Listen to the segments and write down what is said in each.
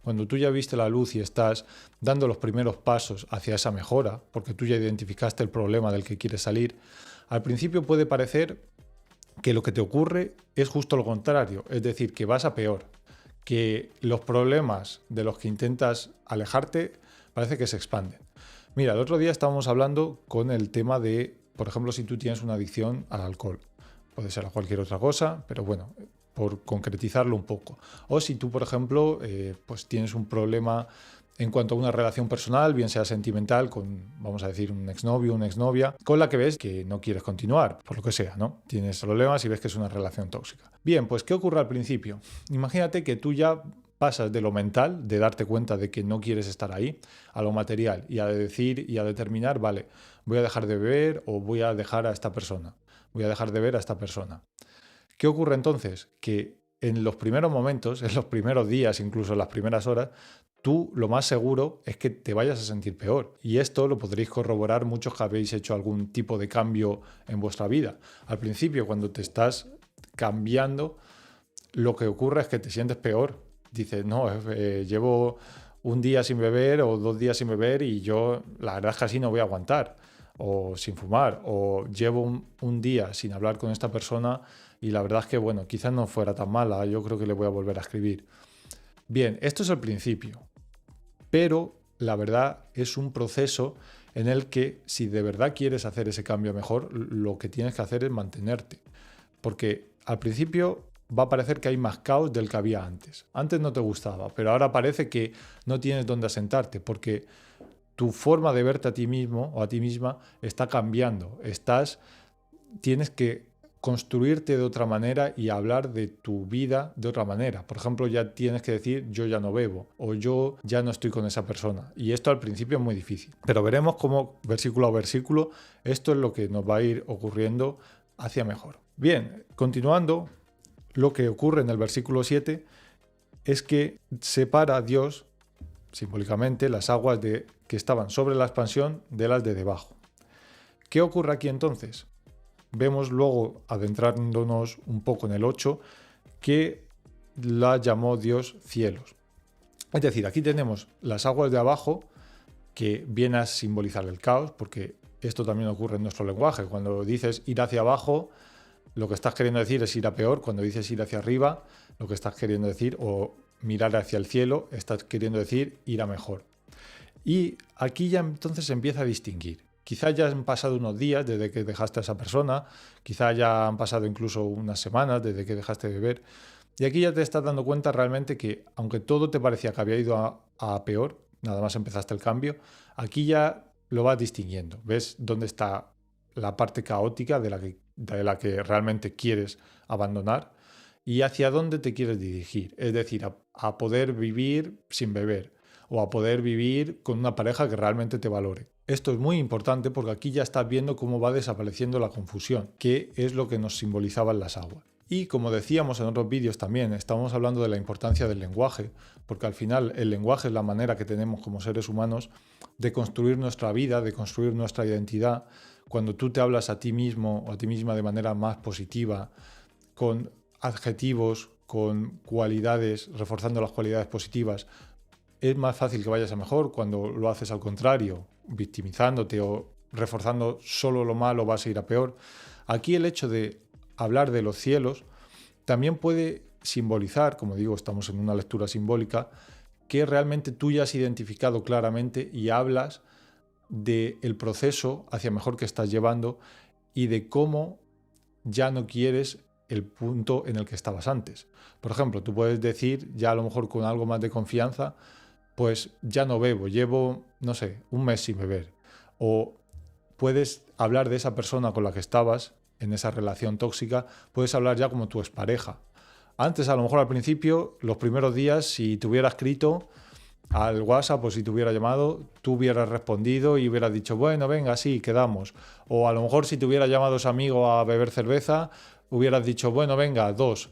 cuando tú ya viste la luz y estás dando los primeros pasos hacia esa mejora, porque tú ya identificaste el problema del que quieres salir, al principio puede parecer que lo que te ocurre es justo lo contrario, es decir, que vas a peor, que los problemas de los que intentas alejarte parece que se expanden. Mira, el otro día estábamos hablando con el tema de, por ejemplo, si tú tienes una adicción al alcohol. Puede ser a cualquier otra cosa, pero bueno, por concretizarlo un poco. O si tú, por ejemplo, pues tienes un problema en cuanto a una relación personal, bien sea sentimental, con, vamos a decir, un exnovio, una exnovia, con la que ves que no quieres continuar, por lo que sea, ¿no? Tienes problemas y ves que es una relación tóxica. Bien, pues ¿qué ocurre al principio? Imagínate que tú ya pasas de lo mental, de darte cuenta de que no quieres estar ahí, a lo material y a decir y a determinar, vale, voy a dejar de beber o voy a dejar a esta persona, voy a dejar de ver a esta persona. ¿Qué ocurre entonces? Que en los primeros momentos, en los primeros días, incluso en las primeras horas, tú lo más seguro es que te vayas a sentir peor. Y esto lo podréis corroborar muchos que habéis hecho algún tipo de cambio en vuestra vida. Al principio, cuando te estás cambiando, lo que ocurre es que te sientes peor. Dices, no, llevo un día sin beber o 2 días sin beber y yo la verdad es que así no voy a aguantar. O sin fumar. O llevo un día sin hablar con esta persona y la verdad es que, bueno, quizás no fuera tan mala. Yo creo que le voy a volver a escribir. Bien, esto es el principio. Pero la verdad es un proceso en el que si de verdad quieres hacer ese cambio mejor, lo que tienes que hacer es mantenerte. Porque al principio va a parecer que hay más caos del que había antes. Antes no te gustaba, pero ahora parece que no tienes dónde asentarte porque tu forma de verte a ti mismo o a ti misma está cambiando. Tienes que construirte de otra manera y hablar de tu vida de otra manera. Por ejemplo, ya tienes que decir yo ya no bebo o yo ya no estoy con esa persona. Y esto al principio es muy difícil. Pero veremos cómo versículo a versículo esto es lo que nos va a ir ocurriendo hacia mejor. Bien, continuando, lo que ocurre en el versículo 7 es que separa a Dios simbólicamente las aguas que estaban sobre la expansión de las de debajo. ¿Qué ocurre aquí entonces? Vemos luego, adentrándonos un poco en el 8, que la llamó Dios cielos. Es decir, aquí tenemos las aguas de abajo, que viene a simbolizar el caos, porque esto también ocurre en nuestro lenguaje. Cuando dices ir hacia abajo, lo que estás queriendo decir es ir a peor. Cuando dices ir hacia arriba, lo que estás queriendo decir, o mirar hacia el cielo, estás queriendo decir ir a mejor. Y aquí ya entonces se empieza a distinguir. Quizá ya han pasado unos días desde que dejaste a esa persona, quizá ya han pasado incluso unas semanas desde que dejaste de beber. Y aquí ya te estás dando cuenta realmente que, aunque todo te parecía que había ido a peor, nada más empezaste el cambio, aquí ya lo vas distinguiendo. Ves dónde está la parte caótica de la que realmente quieres abandonar y hacia dónde te quieres dirigir. Es decir, a poder vivir sin beber o a poder vivir con una pareja que realmente te valore. Esto es muy importante porque aquí ya estás viendo cómo va desapareciendo la confusión, que es lo que nos simbolizaban las aguas. Y como decíamos en otros vídeos también, estamos hablando de la importancia del lenguaje, porque al final el lenguaje es la manera que tenemos como seres humanos de construir nuestra vida, de construir nuestra identidad. Cuando tú te hablas a ti mismo o a ti misma de manera más positiva, con adjetivos, con cualidades, reforzando las cualidades positivas, es más fácil que vayas a mejor. Cuando lo haces al contrario, victimizándote o reforzando solo lo malo, vas a ir a peor. Aquí el hecho de hablar de los cielos también puede simbolizar, como digo, estamos en una lectura simbólica, que realmente tú ya has identificado claramente y hablas del proceso hacia mejor que estás llevando y de cómo ya no quieres el punto en el que estabas antes. Por ejemplo, tú puedes decir, ya a lo mejor con algo más de confianza, pues ya no bebo, llevo, no sé, un mes sin beber. O puedes hablar de esa persona con la que estabas en esa relación tóxica, puedes hablar ya como tu expareja. Antes, a lo mejor al principio, los primeros días, si te hubiera escrito al WhatsApp o si te hubiera llamado, tú hubieras respondido y hubieras dicho, bueno, venga, sí, quedamos. O a lo mejor si te hubiera llamado ese amigo a beber cerveza, hubieras dicho, bueno, venga, 2.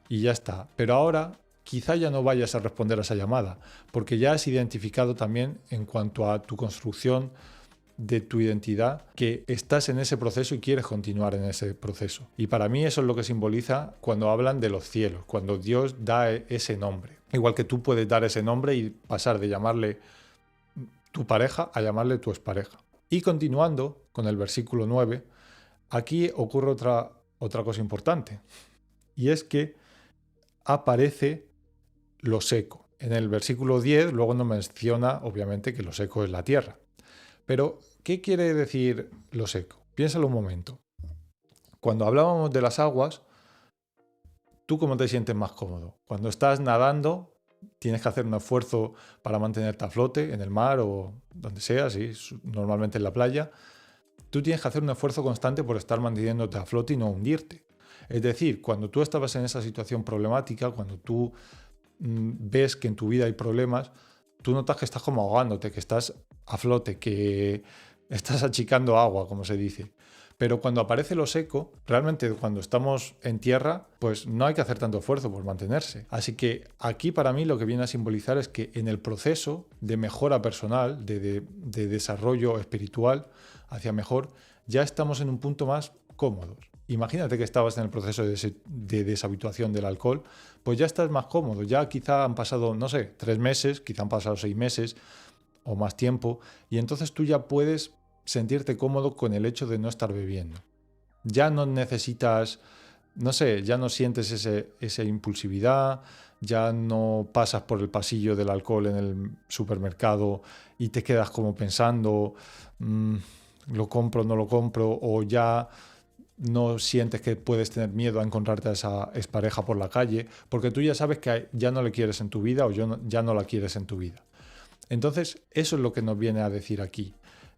Y ya está. Pero ahora quizá ya no vayas a responder a esa llamada, porque ya has identificado también en cuanto a tu construcción de tu identidad que estás en ese proceso y quieres continuar en ese proceso. Y para mí eso es lo que simboliza cuando hablan de los cielos, cuando Dios da ese nombre. Igual que tú puedes dar ese nombre y pasar de llamarle tu pareja a llamarle tu expareja. Y continuando con el versículo 9, aquí ocurre otra cosa importante. Y es que aparece lo seco. En el versículo 10 luego nos menciona, obviamente, que lo seco es la tierra. Pero, ¿qué quiere decir lo seco? Piénsalo un momento. Cuando hablábamos de las aguas, ¿tú cómo te sientes más cómodo? Cuando estás nadando, tienes que hacer un esfuerzo para mantenerte a flote en el mar o donde sea, sí, normalmente en la playa. Tú tienes que hacer un esfuerzo constante por estar manteniéndote a flote y no hundirte. Es decir, cuando tú estabas en esa situación problemática, cuando tú ves que en tu vida hay problemas, tú notas que estás como ahogándote, que estás a flote, que estás achicando agua, como se dice. Pero cuando aparece lo seco, realmente cuando estamos en tierra, pues no hay que hacer tanto esfuerzo por mantenerse. Así que aquí para mí lo que viene a simbolizar es que en el proceso de mejora personal, de desarrollo espiritual hacia mejor, ya estamos en un punto más cómodos. Imagínate que estabas en el proceso de deshabituación del alcohol, pues ya estás más cómodo, ya quizá han pasado, no sé, 3 meses, quizá han pasado 6 meses o más tiempo, y entonces tú ya puedes sentirte cómodo con el hecho de no estar bebiendo. Ya no necesitas, no sé, ya no sientes esa impulsividad, ya no pasas por el pasillo del alcohol en el supermercado y te quedas como pensando, lo compro, no lo compro, o ya no sientes que puedes tener miedo a encontrarte a esa expareja por la calle, porque tú ya sabes que ya no le quieres en tu vida o ya no la quieres en tu vida. Entonces, eso es lo que nos viene a decir aquí.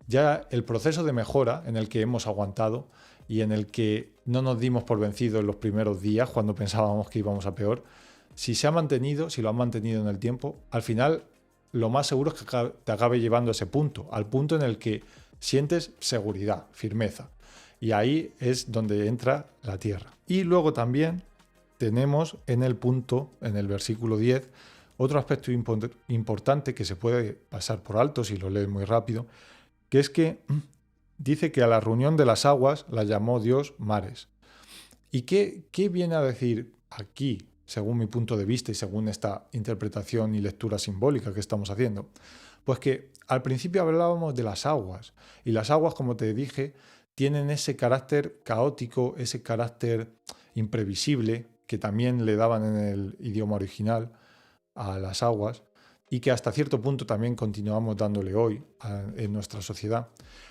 Ya el proceso de mejora en el que hemos aguantado y en el que no nos dimos por vencidos en los primeros días cuando pensábamos que íbamos a peor, si se ha mantenido, si lo han mantenido en el tiempo, al final lo más seguro es que te acabe llevando a ese punto, al punto en el que sientes seguridad, firmeza. Y ahí es donde entra la tierra. Y luego también tenemos en el punto, en el versículo 10, otro aspecto importante que se puede pasar por alto si lo lees muy rápido, que es que dice que a la reunión de las aguas la llamó Dios mares. ¿Y qué viene a decir aquí, según mi punto de vista y según esta interpretación y lectura simbólica que estamos haciendo? Pues que al principio hablábamos de las aguas, y las aguas, como te dije, tienen ese carácter caótico, ese carácter imprevisible que también le daban en el idioma original a las aguas y que hasta cierto punto también continuamos dándole hoy en nuestra sociedad.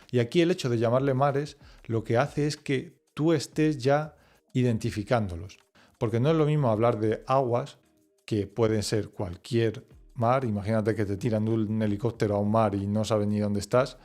Y aquí el hecho de llamarle mares lo que hace es que tú estés ya identificándolos, porque no es lo mismo hablar de aguas, que pueden ser cualquier mar, imagínate que te tiran de un helicóptero a un mar y no sabes ni dónde estás,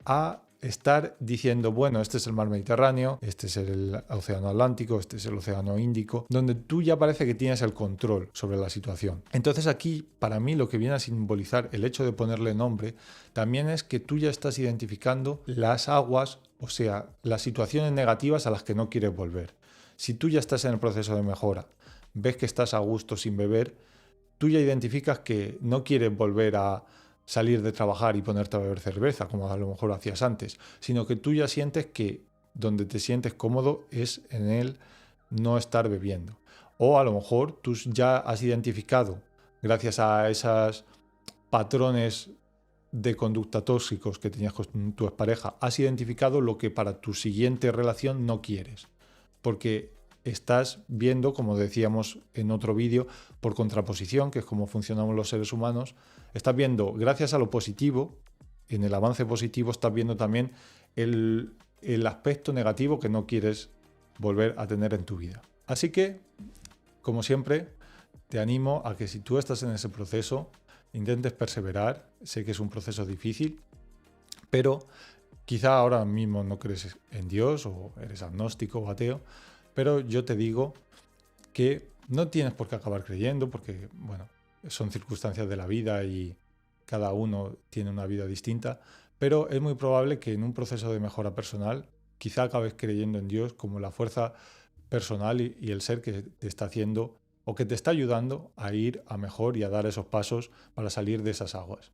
a estar diciendo, bueno, este es el mar Mediterráneo, este es el océano Atlántico, este es el océano Índico, donde tú ya parece que tienes el control sobre la situación. Entonces aquí, para mí, lo que viene a simbolizar el hecho de ponerle nombre, también es que tú ya estás identificando las aguas, o sea, las situaciones negativas a las que no quieres volver. Si tú ya estás en el proceso de mejora, ves que estás a gusto sin beber, tú ya identificas que no quieres volver a salir de trabajar y ponerte a beber cerveza, como a lo mejor hacías antes, sino que tú ya sientes que donde te sientes cómodo es en el no estar bebiendo. O a lo mejor tú ya has identificado, gracias a esos patrones de conducta tóxicos que tenías con tu expareja, has identificado lo que para tu siguiente relación no quieres. Porque estás viendo, como decíamos en otro vídeo, por contraposición, que es como funcionamos los seres humanos, estás viendo, gracias a lo positivo, en el avance positivo estás viendo también el aspecto negativo que no quieres volver a tener en tu vida. Así que, como siempre, te animo a que si tú estás en ese proceso, intentes perseverar. Sé que es un proceso difícil, pero quizá ahora mismo no crees en Dios o eres agnóstico o ateo, pero yo te digo que no tienes por qué acabar creyendo porque, bueno, son circunstancias de la vida y cada uno tiene una vida distinta, pero es muy probable que en un proceso de mejora personal quizá acabes creyendo en Dios como la fuerza personal y el ser que te está haciendo o que te está ayudando a ir a mejor y a dar esos pasos para salir de esas aguas.